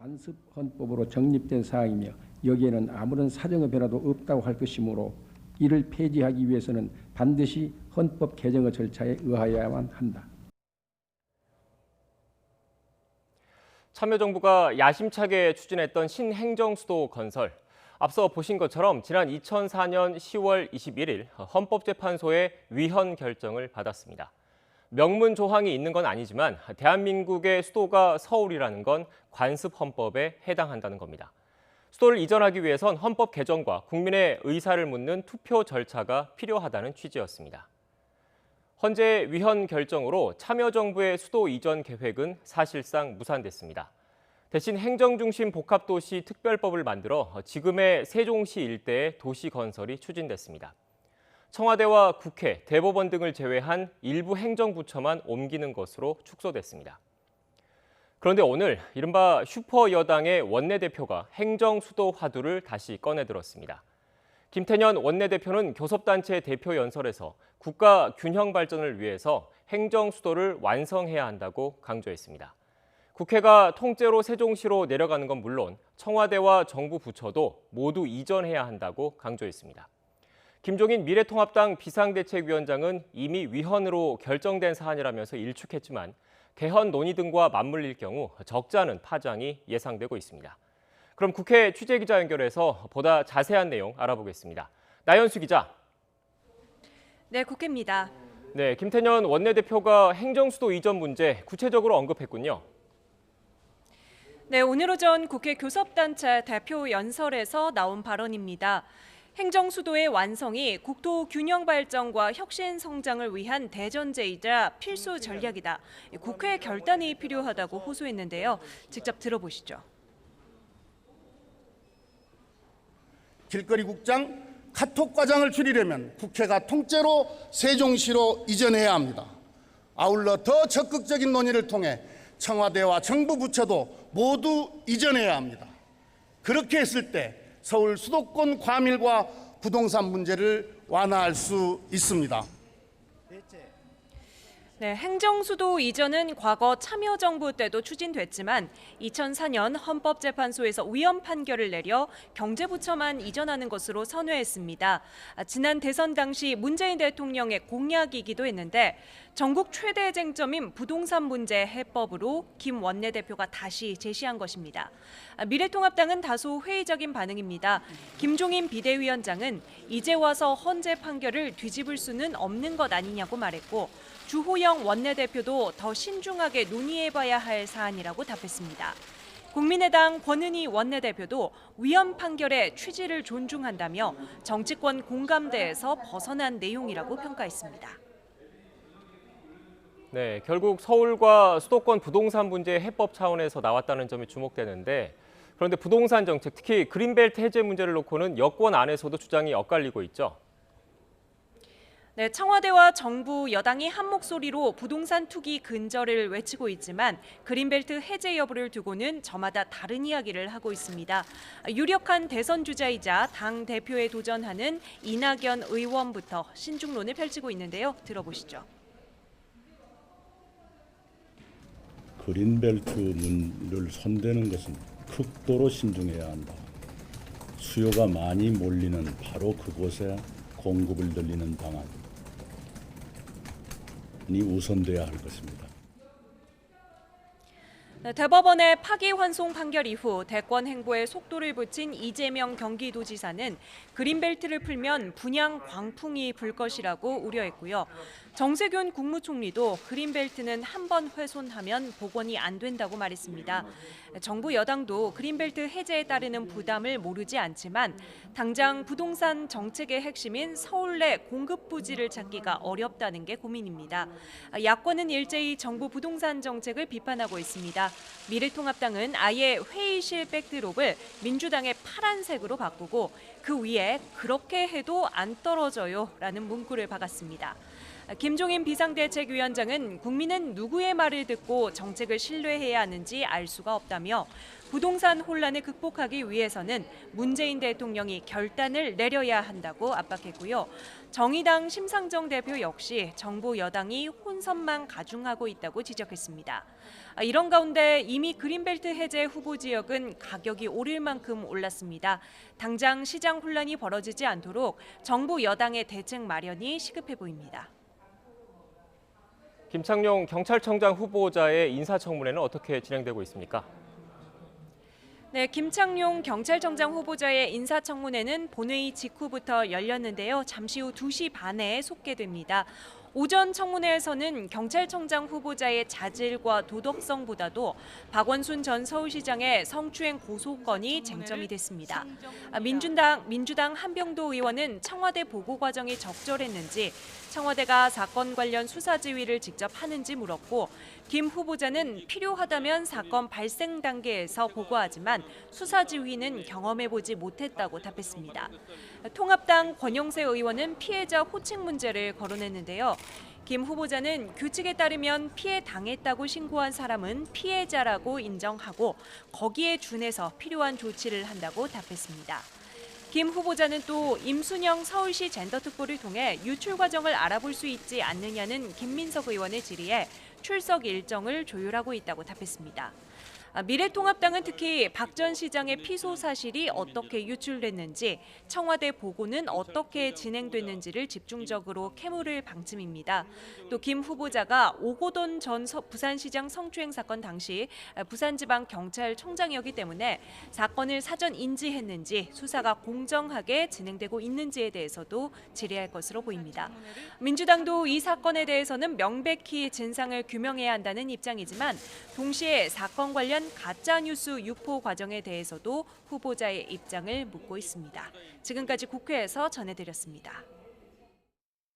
관습 헌법으로 정립된 사항이며 여기에는 아무런 사정의 변화도 없다고 할 것이므로 이를 폐지하기 위해서는 반드시 헌법 개정의 절차에 의하여야만 한다. 참여정부가 야심차게 추진했던 신행정수도 건설. 앞서 보신 것처럼 지난 2004년 10월 21일 헌법재판소의 위헌 결정을 받았습니다. 명문 조항이 있는 건 아니지만 대한민국의 수도가 서울이라는 건 관습헌법에 해당한다는 겁니다. 수도를 이전하기 위해선 헌법 개정과 국민의 의사를 묻는 투표 절차가 필요하다는 취지였습니다. 헌재 위헌 결정으로 참여정부의 수도 이전 계획은 사실상 무산됐습니다. 대신 행정중심 복합도시 특별법을 만들어 지금의 세종시 일대의 도시 건설이 추진됐습니다. 청와대와 국회, 대법원 등을 제외한 일부 행정부처만 옮기는 것으로 축소됐습니다. 그런데 오늘 이른바 슈퍼 여당의 원내대표가 행정수도 화두를 다시 꺼내들었습니다. 김태년 원내대표는 교섭단체 대표 연설에서 국가 균형 발전을 위해서 행정수도를 완성해야 한다고 강조했습니다. 국회가 통째로 세종시로 내려가는 건 물론 청와대와 정부 부처도 모두 이전해야 한다고 강조했습니다. 김종인 미래통합당 비상대책위원장은 이미 위헌으로 결정된 사안이라면서 일축했지만 개헌 논의 등과 맞물릴 경우 적잖은 파장이 예상되고 있습니다. 그럼 국회 취재기자 연결해서 보다 자세한 내용 알아보겠습니다. 나연수 기자. 네, 국회입니다. 네, 김태년 원내대표가 행정수도 이전 문제 구체적으로 언급했군요. 네, 오늘 오전 국회 교섭단체 대표 연설에서 나온 발언입니다. 행정수도의 완성이 국토 균형 발전과 혁신 성장을 위한 대전제이자 필수 전략이다. 국회 결단이 필요하다고 호소했는데요. 직접 들어보시죠. 길거리 국장, 카톡 과장을 줄이려면 국회가 통째로 세종시로 이전해야 합니다. 아울러 더 적극적인 논의를 통해 청와대와 정부 부처도 모두 이전해야 합니다. 그렇게 했을 때 서울 수도권 과밀과 부동산 문제를 완화할 수 있습니다. 네, 행정수도 이전은 과거 참여정부 때도 추진됐지만 2004년 헌법재판소에서 위헌 판결을 내려 경제부처만 이전하는 것으로 선회했습니다. 지난 대선 당시 문재인 대통령의 공약이기도 했는데 전국 최대 쟁점인 부동산 문제 해법으로 김 원내대표가 다시 제시한 것입니다. 미래통합당은 다소 회의적인 반응입니다. 김종인 비대위원장은 이제 와서 헌재 판결을 뒤집을 수는 없는 것 아니냐고 말했고 주호영 원내대표도 더 신중하게 논의해봐야 할 사안이라고 답했습니다. 국민의당 권은희 원내대표도 위헌 판결의 취지를 존중한다며 정치권 공감대에서 벗어난 내용이라고 평가했습니다. 네, 결국 서울과 수도권 부동산 문제 해법 차원에서 나왔다는 점이 주목되는데 그런데 부동산 정책, 특히 그린벨트 해제 문제를 놓고는 여권 안에서도 주장이 엇갈리고 있죠. 네, 청와대와 정부, 여당이 한 목소리로 부동산 투기 근절을 외치고 있지만 그린벨트 해제 여부를 두고는 저마다 다른 이야기를 하고 있습니다. 유력한 대선 주자이자 당 대표에 도전하는 이낙연 의원부터 신중론을 펼치고 있는데요. 들어보시죠. 그린벨트를 손대는 것은 극도로 신중해야 한다. 수요가 많이 몰리는 바로 그곳에 공급을 늘리는 방안이 우선돼야 할 것입니다. 대법원의 파기환송 판결 이후 대권 행보에 속도를 붙인 이재명 경기도지사는 그린벨트를 풀면 분양 광풍이 불 것이라고 우려했고요. 정세균 국무총리도 그린벨트는 한 번 훼손하면 복원이 안 된다고 말했습니다. 정부 여당도 그린벨트 해제에 따르는 부담을 모르지 않지만 당장 부동산 정책의 핵심인 서울 내 공급 부지를 찾기가 어렵다는 게 고민입니다. 야권은 일제히 정부 부동산 정책을 비판하고 있습니다. 미래통합당은 아예 회의실 백드롭을 민주당의 파란색으로 바꾸고 그 위에 그렇게 해도 안 떨어져요 라는 문구를 박았습니다. 김종인 비상대책위원장은 국민은 누구의 말을 듣고 정책을 신뢰해야 하는지 알 수가 없다며 부동산 혼란을 극복하기 위해서는 문재인 대통령이 결단을 내려야 한다고 압박했고요. 정의당 심상정 대표 역시 정부 여당이 혼선만 가중하고 있다고 지적했습니다. 이런 가운데 이미 그린벨트 해제 후보 지역은 가격이 오를 만큼 올랐습니다. 당장 시장 혼란이 벌어지지 않도록 정부 여당의 대책 마련이 시급해 보입니다. 김창룡 경찰청장 후보자의 인사청문회는 어떻게 진행되고 있습니까? 네, 김창룡 경찰청장 후보자의 인사청문회는 본회의 직후부터 열렸는데요. 잠시 후 2시 반에 속개됩니다. 오전 청문회에서는 경찰청장 후보자의 자질과 도덕성보다도 박원순 전 서울시장의 성추행 고소건이 쟁점이 됐습니다. 민주당 한병도 의원은 청와대 보고 과정이 적절했는지, 청와대가 사건 관련 수사 지휘를 직접 하는지 물었고, 김 후보자는 필요하다면 사건 발생 단계에서 보고하지만 수사 지휘는 경험해보지 못했다고 답했습니다. 통합당 권영세 의원은 피해자 호칭 문제를 거론했는데요. 김 후보자는 규칙에 따르면 피해 당했다고 신고한 사람은 피해자라고 인정하고 거기에 준해서 필요한 조치를 한다고 답했습니다. 김 후보자는 또 임순영 서울시 젠더특보를 통해 유출 과정을 알아볼 수 있지 않느냐는 김민석 의원의 질의에 출석 일정을 조율하고 있다고 답했습니다. 미래통합당은 특히 박 전 시장의 피소 사실이 어떻게 유출됐는지, 청와대 보고는 어떻게 진행됐는지를 집중적으로 캐물을 방침입니다. 또 김 후보자가 오고돈 전 부산시장 성추행 사건 당시 부산지방경찰청장이었기 때문에 사건을 사전 인지했는지, 수사가 공정하게 진행되고 있는지에 대해서도 질의할 것으로 보입니다. 민주당도 이 사건에 대해서는 명백히 진상을 규명해야 한다는 입장이지만 동시에 사건 관련 가짜뉴스 유포 과정에 대해서도 후보자의 입장을 묻고 있습니다. 지금까지 국회에서 전해드렸습니다.